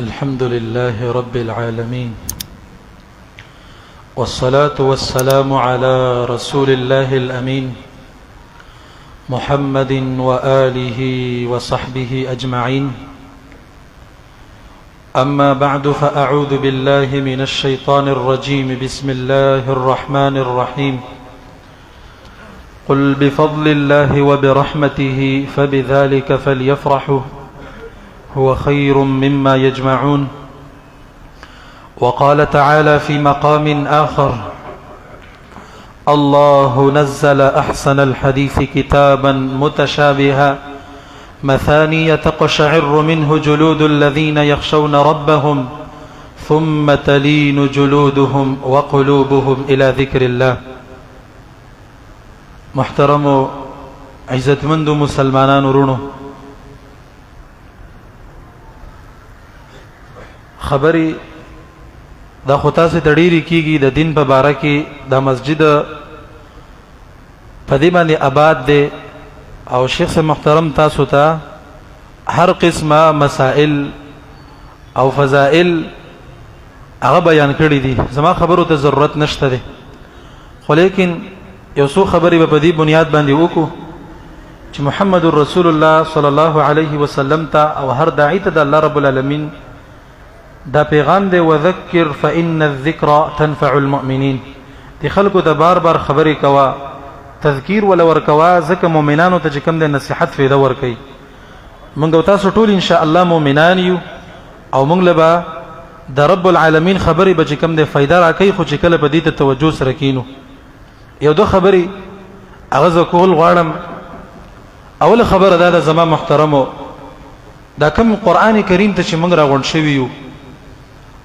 الحمد لله رب العالمين، والصلاة والسلام على رسول الله الأمين محمد وآله وصحبه أجمعين. أما بعد، فأعوذ بالله من الشيطان الرجيم. بسم الله الرحمن الرحيم. قل بفضل الله وبرحمته فبذلك فليفرحوا هو خير مما يجمعون. وقال تعالى في مقام آخر: الله نزل أحسن الحديث كتابا متشابها مثانية تقشعر منه جلود الذين يخشون ربهم ثم تلين جلودهم وقلوبهم إلى ذكر الله. محترم عزتمند مسلمانان ورونو، خبري دا خطا سے تڑیری کیگی دا دین پا بارکی دا مسجد پا دی باندې آباد دے، او شیخ سے محترم تاسو تا ہر قسم مسائل او فضائل اغا بیان کردی دی. زما خبرو تا ضرورت نشتا دے، خو لیکن یو سو خبری با پا دی بنیاد باندې وکو چی محمد رسول اللہ صلی اللہ علیہ وسلم تا او ہر داعی تا دا اللہ رب العالمین دا پیغام دے: وذکر فإن الذکر تنفع المؤمنین. دی خلقو دا بار بار خبری کوا، تذکیر ولور کوا، زکا مومنانو تا چکم دے نصیحت فیدا ورکی. منگو تاسو طول انشاءاللہ مومنانیو، او منگ لبا دا رب العالمین خبری با چکم دے فیدا راکی، خو چکل پا دیتا توجه سرکینو. یو دو خبری اغز کول غارم. اول خبر دا زما محترمو، دا کم قرآن کریم تا چی منگ را غنڈ شویو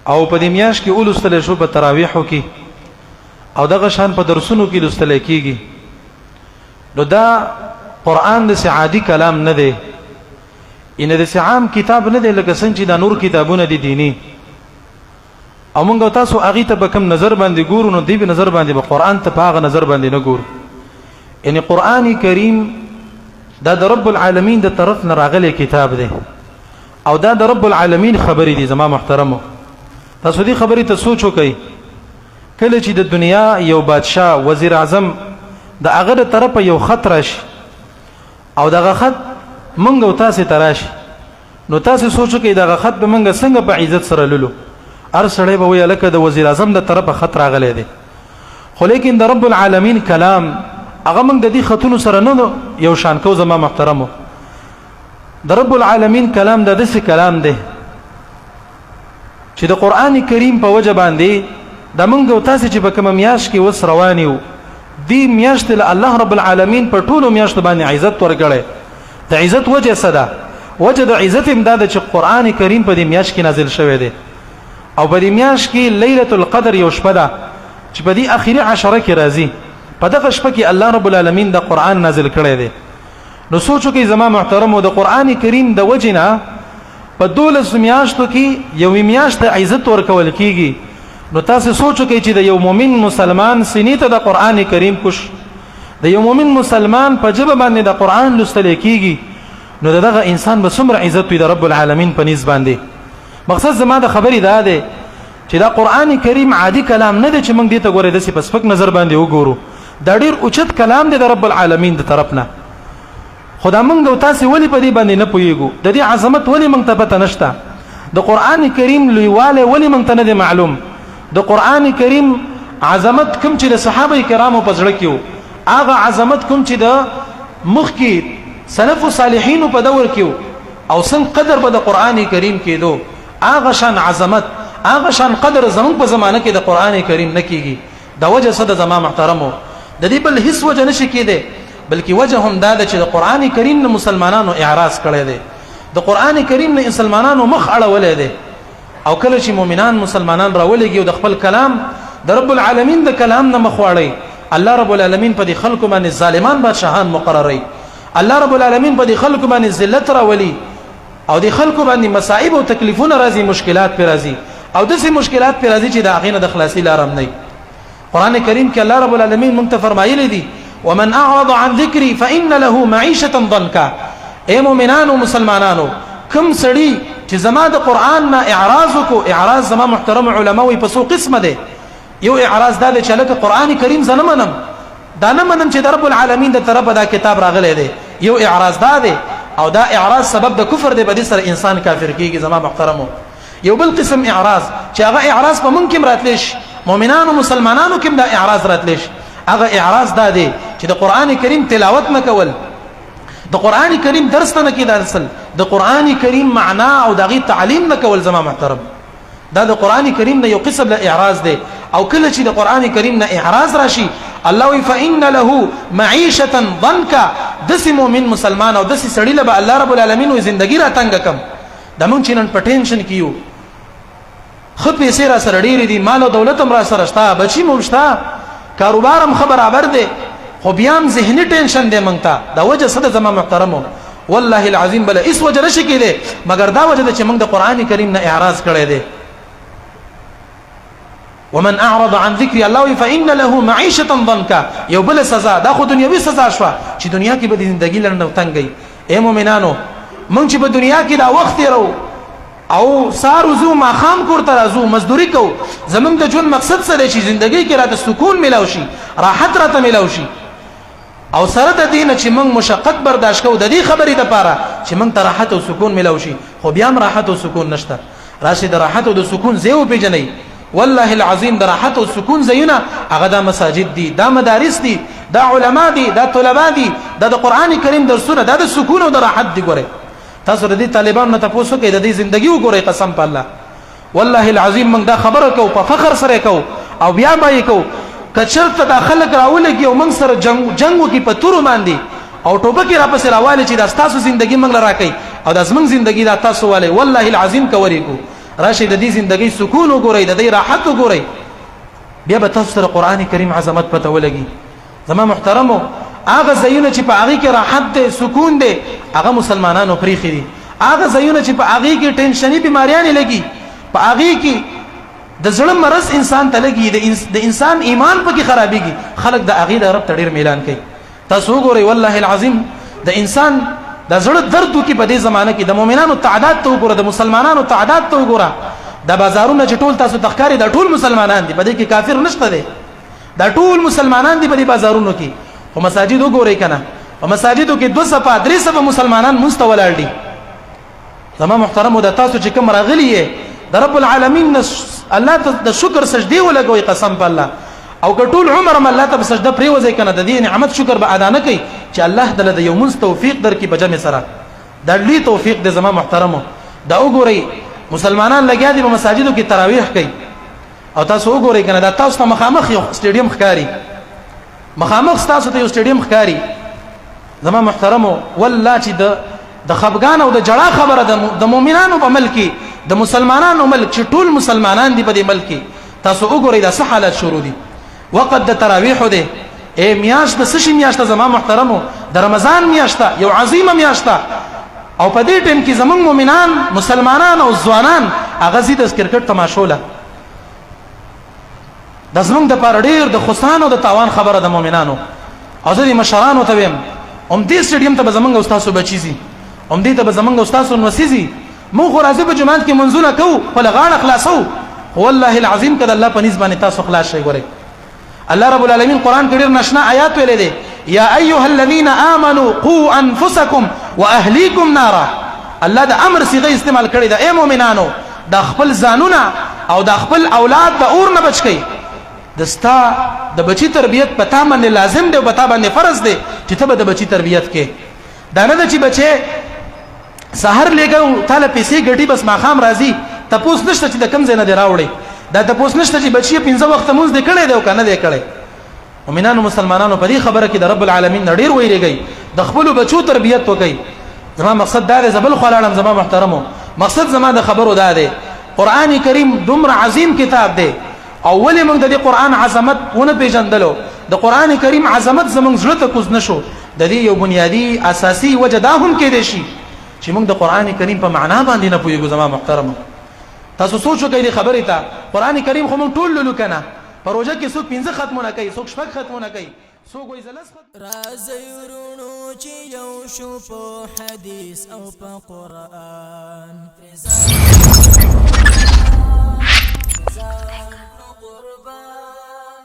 او په دې میاشت کې ولستل شو په تراویحو کې، او دغه شان په درسونو کې لستل کېږي. نو دا قرآن د عادي کلام نه دی، ان د عام کتاب نه دی لکه څنګه چې دا نور کتابونه دي دینی. او موږ تاسو هغه ته به کوم نظر باندې ګورو، نو دی به نظر باندې به قرآن ته په هغه نظر باندې نه ګورو. یعنی قرآن کریم دا د رب العالمین د طرف نه راغلی کتاب دی، او دا د رب العالمین خبرې دي. زما محترمو، تاسو دې خبرې ته سوچ وکئ. کله چې د دنیا یو بادشاه وزیر اعظم د هغه د طرفه یو خط راشي، او دغه خط مونږ او تاسو ته راشي، نو تاسو سوچ وکئ دغه خط به مونږ څنګه په عزت سره لولو. هر سړی به وایي لکه د وزیر اعظم د طرفه خط راغلی دی. خو لیکن د رب العالمین کلام هغه مونږ د دې خطونو سره نه یو شان کو. زما محترمو، د رب العالمین کلام د داسې کلام دی چې د قرآن کریم په وجه باندې د منګو تاسو چې په کوم میاشت کې وس روانیو، دی میاشت له الله رب العالمین په ټولو میاشت باندې عزت ورکړي. د عزت وجه صدا وجه د عزت امداد چې قرآن کریم په دې میاشت کې نازل شوی دی، او په دې میاشت کې لیلۃ القدر یو شپه ده چې په دې اخیری عشره کې راځي. په دغه شپه کې الله رب العالمین د قرآن نازل کړی دی. نو سوچو کې زما محترمو، د قرآن کریم د وجه نه په 12 میاشتو کې یو میاشت عزت ورکول کیږي. نو تاسو سوچو کې چې د یو مؤمن مسلمان سینې ته د قرآن کریم کوش، د یو مؤمن مسلمان په جبه باندې د قرآن لوستل کیږي، نو دغه انسان به څومره عزت وي د رب العالمین په نسبت باندې. مقصد زما د خبرې دا ده چې دا قرآن کریم عادي کلام نه دی چې موږ دې ته ګورې داسې په سپک نظر باندې وګورو. دا ډېر اوچت کلام دی د رب العالمین د طرف نه. خدا موږ او تاسو ولې په دې باندې نه پوهیږو؟ د دې عظمت ولې موږ ته پته نشته؟ د قرآن کریم لویواله ولې موږ ته نه دی معلوم؟ د قرآن کریم عظمت کوم چې د صحابه کرامو په زړه کې وو، هغه عظمت کوم چې د مخکې سلف صالحین په دور کې وو، او څنګه قدر به د قرآن کریم کېدو، هغه شان عظمت هغه شان قدر زموږ په زمانه کې د قرآن کریم نه کېږي. دا وجه څه ده زما محترمو؟ د دې بل هیڅ وجه نشي کېدی، بلکې وجه هم دا ده چې د قرآن کریم نه مسلمانانو اعراض کړی دی، د قرآن کریم نه مسلمانانو مخ اړولی دی. او کله چې مؤمنان مسلمانان راولېږي او د خپل کلام د رب العالمین د کلام نه مخ واړوي، الله رب العالمین په دې خلکو باندې ظالمان بادشاهان مقرروي، الله رب العالمین په دې خلکو باندې ذلت راولي، او د خلکو باندې مصائب او تکلیفونه راځي، مشکلات پر راځي، او داسې مشکلات پر راځي چې د هغې نه د خلاصي لاره هم نه. قرآن کریم کې الله رب العالمین موږ ته فرمایلی دي: ومن اعرض عن ذکری فإن له معیشة ضنکا. اے مومنانو مسلمانانو، کم سړی چې زما د قران نه اعراض کو اعراض زما محترم علما وي په څو قسمه ده یو اعراض دا چې لکه قران کریم زنه منم دا نه منم چې د رب العالمین د طرفه دا کتاب راغلی دی یو اعراض دا ده او دا اعراض سبب د کفر دی بدی سره انسان کافر کیږي زما محترمو یو بل قسم اعراض چې هغه اعراض په ممکن راتلش مؤمنانو مسلمانانو کې دا اعراض راتلش هغه اعراض دا دی چې د قران کریم تلاوت نه کول د قران کریم درس نه کیدل اصل د قران کریم معنا او دغه تعلیم نه کول زما محترم دا د قران کریم نه یو قسم له اعراض دی او کله چې د قران کریم نه اعراض راشي الله وی فإن له معيشه ضنكا دس مؤمن مسلمان او دس سړی له الله رب العالمین وي زندگی را تنگ کم د مونږ چنن پټینشن کیو خو پیسې را سره ډېری دي مال او دولت هم را سره شتا بچی مو شتا کاروبار هم خبر خبر دی خو بیا هم ذهني ټینشن دی مونږ ته دا وجه صد زما محترمو والله العظیم بل اس وجه نشي کېده مگر دا وجه چې مونږ د قران کریم نه اعراض کړی دی ومن اعرض عن ذكر الله فان له معيشه ضنكا یو بل سزا دا خو دنیوي سزا شو چې دنیا کې به زندگی لرنه تنګي اے مؤمنانو مونږ چې په دنیا کې دا وخت یو او سارو زو ما خام کور ترازو مزدوری کو زمون د جون مقصد سره چې زندگی کې راته سکون ملاوي شي راحت راته ملاوي شي او سره د دین چې مونږ مشقت برداشت کوو د دې خبرې د پاره چې مونږ ته راحت او سکون ملاوي شي خو بیا هم راحت او سکون نشته راشي د راحت او د سکون زیو پیژنې والله العظیم د راحت او سکون زیونه هغه د مساجد دي دا مدارس دي دا علما دي دا طلبه دي دا د قران کریم درسونه دا د سکون او د راحت دي ګوره تاسو د دې طالبانو ته پوښتنه کوي د دې ژوندۍ وګورئ قسم په الله والله العظیم موږ دا خبره کو په فخر سره کو او بیا به کو کچرته د خلک راولګي او موږ سره جنگو کې په تور باندې او ټوبه کې را پسې راواله چې د تاسو ژوندۍ موږ لرا کوي او د زمنګ ژوندۍ د تاسو والے والله العظیم کوي کو راشي د دې ژوندۍ سکون وګورئ د دې راحت وګورئ بیا به تاسو سره قران کریم عظمت پته ولګي زما محترمو هغه زيونه چې په هغه کې راحت ده سکون ده هغه مسلمانانو پریخي دي هغه زيونه چې په هغه کې ټینشني بیماریاں لګي په هغه کې د زړه مرض انسان ته لګي د انسان ایمان پکې خرابيږي خلک د هغه د رب تډیر ميلان کوي تاسو وګورئ والله العظیم د انسان د زړه درد کې په دې زمانه کې د مؤمنانو تعداد ته وګوره د مسلمانانو تعداد ته وګوره د بازارونو چې ټول تاسو تخکاری د ټول مسلمانان دي په دې کې کافر نشته دي د ټول مسلمانان دي په دې بازارونو کې او مساجد وګورئ کنه او مساجدو کې 200 300 مسلمانان مستولال دي زما محترمو د تاسو چې کوم راغلی د رب العالمین الله ته د شکر سجدي ولګوي قسم په الله او ټول عمر ما الله ته سجده پریوځي کنه د دې نعمت شکر به ادا نه کوي چې الله دله د یو منځ توفیق درکې بجمع سره د لوی توفیق د زما محترمو دا وګورئ مسلمانان لګیا دي په مساجدو کې تراویح کوي او تاسو وګورئ کنه دا تاسو ته مخامخ یو سټیډیم ښکاری مخامخ تاسو ته یو سټیډیم ښکاری زما محترمو والله چې د خفګان او د جړه خبره د مؤمنانو په ملک د مسلمانانو ملک چې ټول مسلمانان دي په دې ملک تاسو وګورئ د حالات شروع دي وقت د تراویح ده اے میاشت د سشي میاشت زما محترمو د رمضان میاشت یو عظیمه میاشت او په دې ټیم کې زمون مؤمنان مسلمانان او ځوانان هغه زی د کرکټ تماشوله د زمون د پاره ډیر د خسان او د تاوان خبره د مؤمنانو او ځدی مشرانو ته ویم دې سټیډیم ته زمونږ استادو بچیزي دې ته زمونږ استادو نوسیزي مو خو راځي په جماعت کې منځونه کو په لغاړه خلاصو والله العظیم کده الله په نسبت تاسو خلاص شي ګورئ الله رب العالمین قران کې ډیر نشنا آیات ویلې دي یا ایها الذين امنوا قوا انفسکم واهلیکم نارا الله د امر صيغه استعمال کړی دا اے مؤمنانو د خپل ځانونه او د خپل اولاد د اور نه بچ کړئ دستا د بچی تربیت پتا باندې لازم دی او پتا باندې فرض دی چې ته د بچی تربیت کې دا نه چې بچي سحر لګو تعالی پیسې ګټي بس ماخام راځي تاسو نشته چې د کم ځای نه دی راوړي دا تاسو نشته چې بچي 15 وخت مونږ دې کړي دی او کنه دې کړي مؤمنانو مسلمانانو په دې خبره کې د رب العالمین ډیر ویریږي د خپل بچو تربیت وکړي زما مقصد دا دی زبل خلالم زما محترمو مقصد زما د خبرو دا دی قران کریم دومره عظیم کتاب دی اول موږ د قران عظمت ونه پیژندلو د قران کریم عظمت زموږ زړه ته کوز نشو د دې یو بنیادی اساسي وجه دا هم کې دي شي چې موږ د قران کریم په معنا باندې نه پوهیږو زما محترمو تاسو سوچو کې خبرې ته قران کریم خو موږ ټول لولو کنه پروژه کې څوک 15 ختمونه کوي څوک شپږ ختمونه کوي سو کوئی زلس رازی ورونو چې یو شو په حدیث او په قرآن قربان